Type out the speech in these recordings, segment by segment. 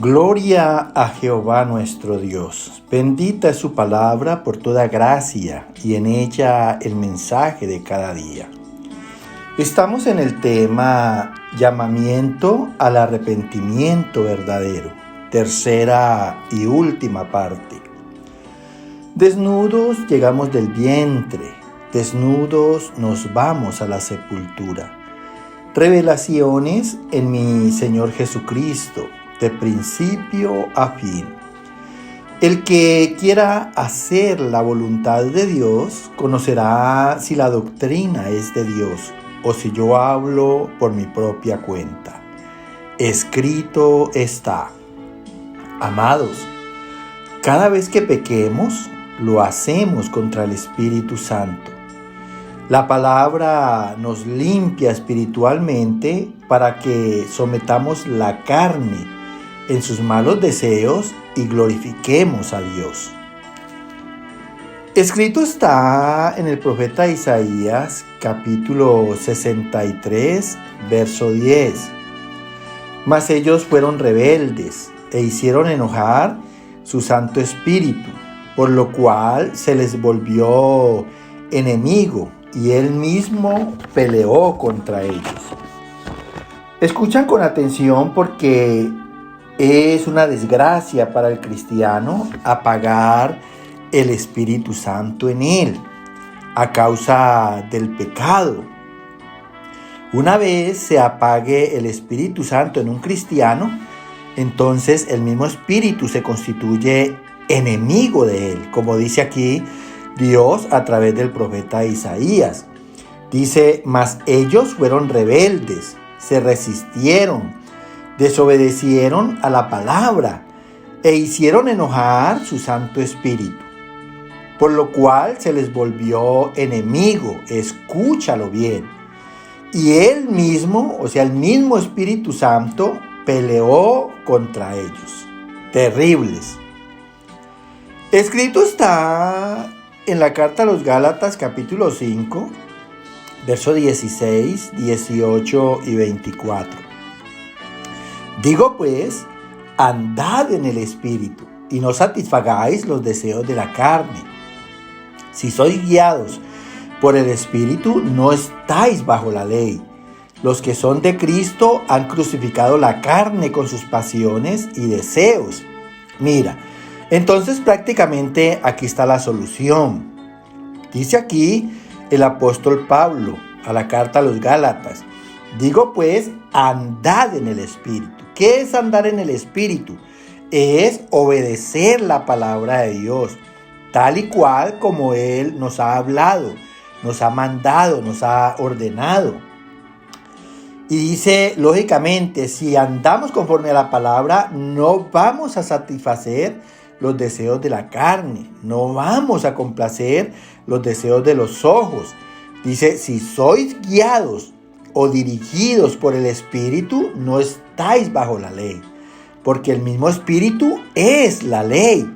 Gloria a Jehová nuestro Dios. Bendita es su palabra por toda gracia y en ella el mensaje de cada día. Estamos en el tema llamamiento al arrepentimiento verdadero, tercera y última parte. Desnudos llegamos del vientre, desnudos nos vamos a la sepultura. Revelaciones en mi Señor Jesucristo, de principio a fin. El que quiera hacer la voluntad de Dios conocerá si la doctrina es de Dios o si yo hablo por mi propia cuenta. Escrito está. Amados, cada vez que pequemos, lo hacemos contra el Espíritu Santo. La palabra nos limpia espiritualmente para que sometamos la carne en sus malos deseos y glorifiquemos a Dios. Escrito está en el profeta Isaías, capítulo 63, verso 10. Mas ellos fueron rebeldes e hicieron enojar su Santo Espíritu, por lo cual se les volvió enemigo y él mismo peleó contra ellos. Escuchan con atención porque es una desgracia para el cristiano apagar el Espíritu Santo en él a causa del pecado. Una vez se apague el Espíritu Santo en un cristiano, entonces el mismo Espíritu se constituye enemigo de él, como dice aquí Dios a través del profeta Isaías. Dice, mas ellos fueron rebeldes, se resistieron, desobedecieron a la palabra e hicieron enojar su Santo Espíritu, por lo cual se les volvió enemigo. Escúchalo bien. Y él mismo, o sea, el mismo Espíritu Santo, peleó contra ellos. Terribles. Escrito está en la carta a los Gálatas, capítulo 5, versos 16, 18 y 24. Digo pues, andad en el Espíritu y no satisfagáis los deseos de la carne. Si sois guiados por el Espíritu, no estáis bajo la ley. Los que son de Cristo han crucificado la carne con sus pasiones y deseos. Mira, entonces prácticamente aquí está la solución. Dice aquí el apóstol Pablo a la carta a los Gálatas. Digo pues, andad en el Espíritu. ¿Qué es andar en el Espíritu? Es obedecer la palabra de Dios, tal y cual como Él nos ha hablado, nos ha mandado, nos ha ordenado. Y dice, lógicamente, si andamos conforme a la palabra, no vamos a satisfacer los deseos de la carne, no vamos a complacer los deseos de los ojos. Dice, si sois guiados o dirigidos por el Espíritu, no estáis bajo la ley, porque el mismo Espíritu es la ley.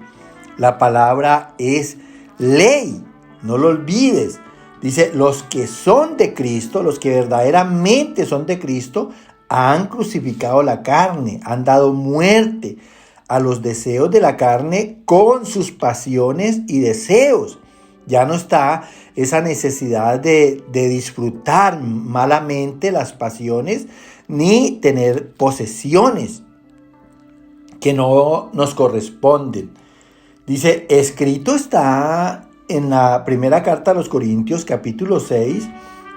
La palabra es ley, no lo olvides. Dice, los que son de Cristo, los que verdaderamente son de Cristo, han crucificado la carne, han dado muerte a los deseos de la carne con sus pasiones y deseos. Ya no está esa necesidad de disfrutar malamente las pasiones ni tener posesiones que no nos corresponden. Dice, escrito está en la primera carta a los Corintios, capítulo 6,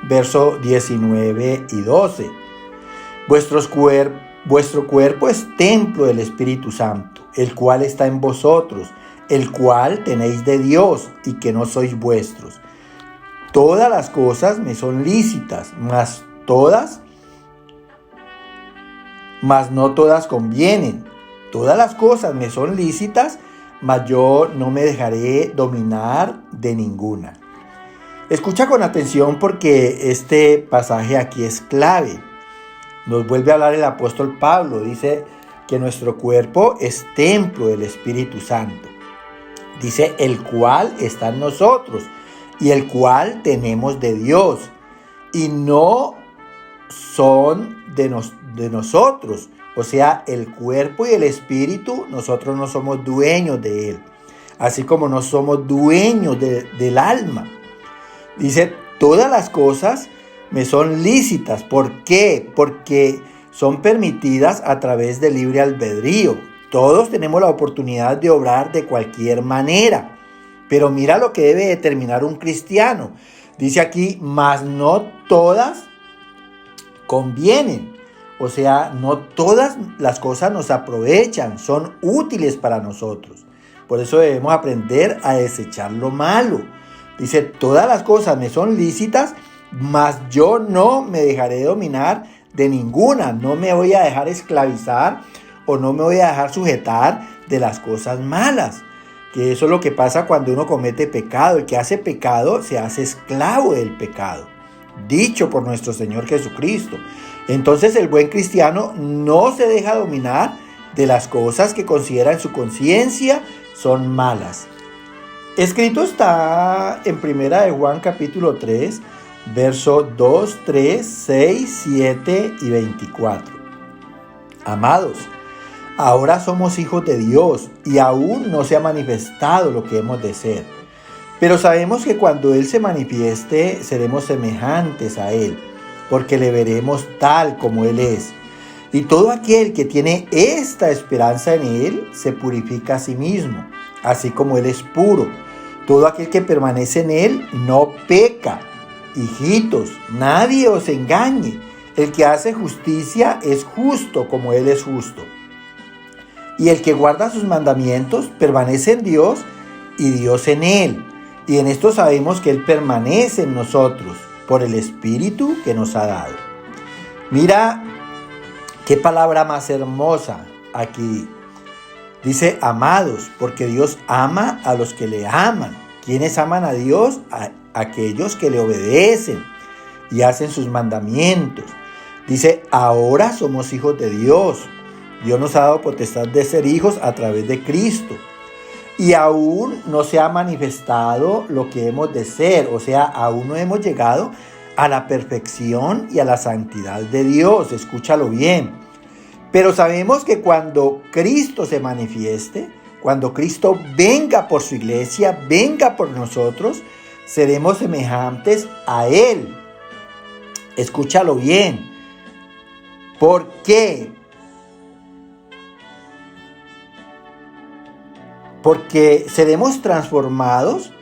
verso 19 y 12. Vuestro cuerpo es templo del Espíritu Santo, el cual está en vosotros, el cual tenéis de Dios y que no sois vuestros. Todas las cosas me son lícitas, mas no todas convienen. Todas las cosas me son lícitas, mas yo no me dejaré dominar de ninguna. Escucha con atención porque este pasaje aquí es clave. Nos vuelve a hablar el apóstol Pablo. Dice que nuestro cuerpo es templo del Espíritu Santo. Dice, el cual está en nosotros y el cual tenemos de Dios. Y no son de nosotros, O sea, el cuerpo y el espíritu, nosotros no somos dueños de él. Así como no somos dueños del alma. Dice, todas las cosas me son lícitas. ¿Por qué? Porque son permitidas a través del libre albedrío. Todos tenemos la oportunidad de obrar de cualquier manera. Pero mira lo que debe determinar un cristiano. Dice aquí, mas no todas convienen. O sea, no todas las cosas nos aprovechan, son útiles para nosotros. Por eso debemos aprender a desechar lo malo. Dice, todas las cosas me son lícitas, mas yo no me dejaré dominar de ninguna. No me voy a dejar esclavizar o no me voy a dejar sujetar de las cosas malas. Que eso es lo que pasa cuando uno comete pecado. El que hace pecado se hace esclavo del pecado. Dicho por nuestro Señor Jesucristo. Entonces el buen cristiano no se deja dominar de las cosas que considera en su conciencia son malas. Escrito está en Primera de Juan capítulo 3, versos 2, 3, 6, 7 y 24. Amados, ahora somos hijos de Dios y aún no se ha manifestado lo que hemos de ser. Pero sabemos que cuando Él se manifieste, seremos semejantes a Él, porque le veremos tal como Él es. Y todo aquel que tiene esta esperanza en Él, se purifica a sí mismo, así como Él es puro. Todo aquel que permanece en Él, no peca. Hijitos, nadie os engañe. El que hace justicia es justo como Él es justo. Y el que guarda sus mandamientos, permanece en Dios y Dios en Él. Y en esto sabemos que Él permanece en nosotros por el Espíritu que nos ha dado. Mira qué palabra más hermosa aquí. Dice amados, porque Dios ama a los que le aman. ¿Quiénes aman a Dios? A aquellos que le obedecen y hacen sus mandamientos. Dice, ahora somos hijos de Dios. Dios nos ha dado potestad de ser hijos a través de Cristo. Y aún no se ha manifestado lo que hemos de ser. O sea, aún no hemos llegado a la perfección y a la santidad de Dios. Escúchalo bien. Pero sabemos que cuando Cristo se manifieste, cuando Cristo venga por su iglesia, venga por nosotros, seremos semejantes a Él. Escúchalo bien. ¿Por qué? Porque seremos transformados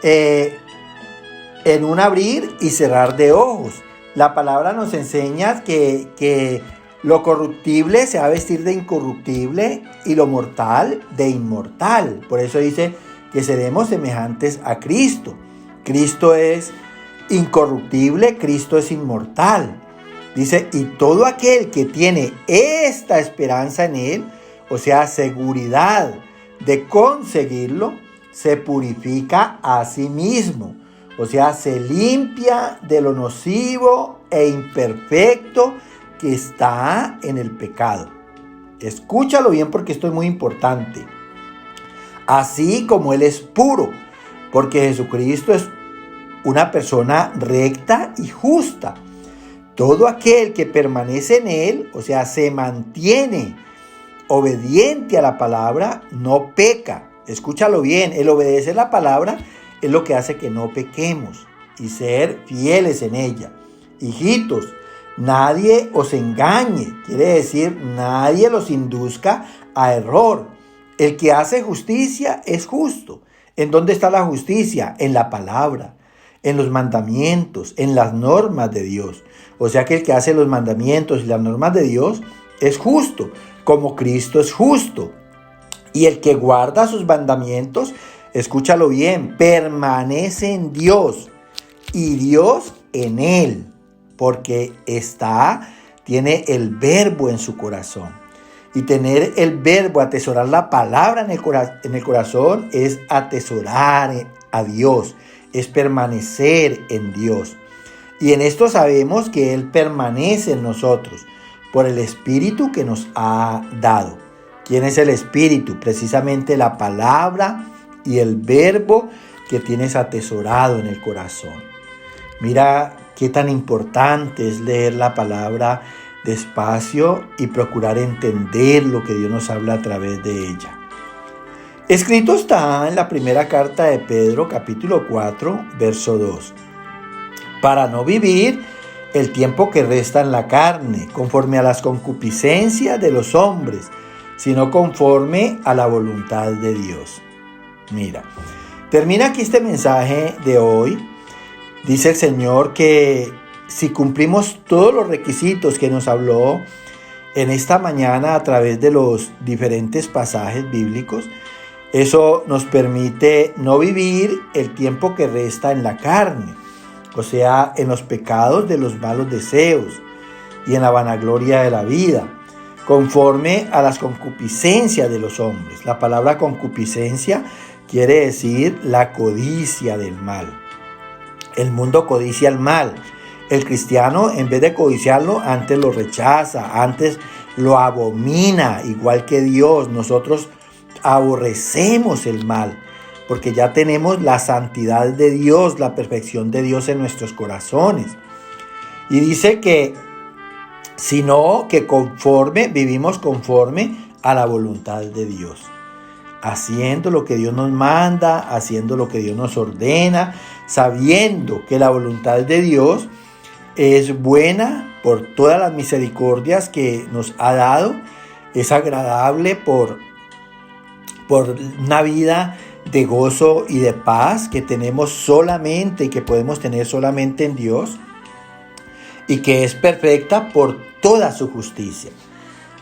en un abrir y cerrar de ojos. La palabra nos enseña que lo corruptible se va a vestir de incorruptible y lo mortal de inmortal. Por eso dice que seremos semejantes a Cristo. Cristo es incorruptible, Cristo es inmortal. Dice, y todo aquel que tiene esta esperanza en Él, o sea, seguridad de conseguirlo, se purifica a sí mismo. O sea, se limpia de lo nocivo e imperfecto que está en el pecado. Escúchalo bien porque esto es muy importante. Así como Él es puro, porque Jesucristo es una persona recta y justa. Todo aquel que permanece en Él, o sea, se mantiene obediente a la palabra, no peca. Escúchalo bien, el obedecer la palabra es lo que hace que no pequemos y ser fieles en ella. Hijitos, nadie os engañe, quiere decir, nadie los induzca a error. El que hace justicia es justo. ¿En dónde está la justicia? En la palabra, en los mandamientos, en las normas de Dios. O sea que el que hace los mandamientos y las normas de Dios es justo, como Cristo es justo. Y el que guarda sus mandamientos, escúchalo bien, permanece en Dios y Dios en él, porque tiene el verbo en su corazón. Y tener el verbo, atesorar la palabra en el corazón, es atesorar a Dios, es permanecer en Dios. Y en esto sabemos que Él permanece en nosotros por el Espíritu que nos ha dado. ¿Quién es el Espíritu? Precisamente la palabra y el verbo que tienes atesorado en el corazón. Mira qué tan importante es leer la palabra despacio y procurar entender lo que Dios nos habla a través de ella. Escrito está en la primera carta de Pedro, capítulo 4, verso 2. Para no vivir el tiempo que resta en la carne, conforme a las concupiscencias de los hombres, sino conforme a la voluntad de Dios. Mira, termina aquí este mensaje de hoy. Dice el Señor que si cumplimos todos los requisitos que nos habló en esta mañana a través de los diferentes pasajes bíblicos, eso nos permite no vivir el tiempo que resta en la carne, o sea, en los pecados de los malos deseos y en la vanagloria de la vida, conforme a las concupiscencias de los hombres. La palabra concupiscencia quiere decir la codicia del mal. El mundo codicia el mal. El cristiano, en vez de codiciarlo, antes lo rechaza, antes lo abomina, igual que Dios. Nosotros aborrecemos el mal, porque ya tenemos la santidad de Dios, la perfección de Dios en nuestros corazones. Y dice que, sino que vivimos conforme a la voluntad de Dios, haciendo lo que Dios nos manda, haciendo lo que Dios nos ordena, sabiendo que la voluntad de Dios es buena por todas las misericordias que nos ha dado, es agradable por una vida de gozo y de paz que tenemos solamente y que podemos tener solamente en Dios, y que es perfecta por toda su justicia.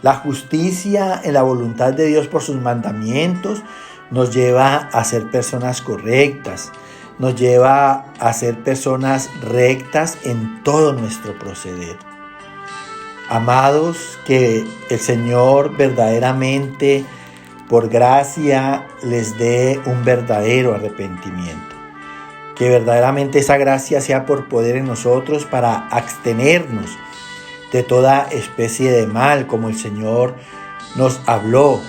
La justicia en la voluntad de Dios por sus mandamientos nos lleva a ser personas correctas, nos lleva a ser personas rectas en todo nuestro proceder. Amados, que el Señor verdaderamente, por gracia, les dé un verdadero arrepentimiento. Que verdaderamente esa gracia sea por poder en nosotros para abstenernos de toda especie de mal, como el Señor nos habló,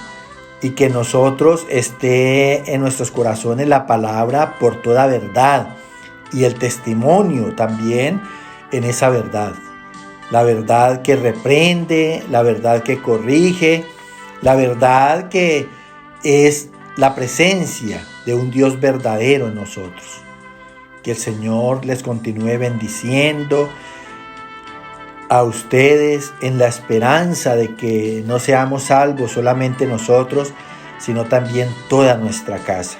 y que nosotros esté en nuestros corazones la palabra por toda verdad y el testimonio también en esa verdad. La verdad que reprende, la verdad que corrige, la verdad que es la presencia de un Dios verdadero en nosotros. Que el Señor les continúe bendiciendo a ustedes en la esperanza de que no seamos salvos solamente nosotros, sino también toda nuestra casa.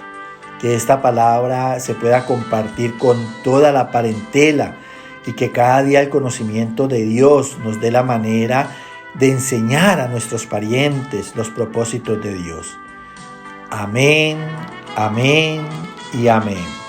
Que esta palabra se pueda compartir con toda la parentela y que cada día el conocimiento de Dios nos dé la manera de enseñar a nuestros parientes los propósitos de Dios. Amén, amén y amén.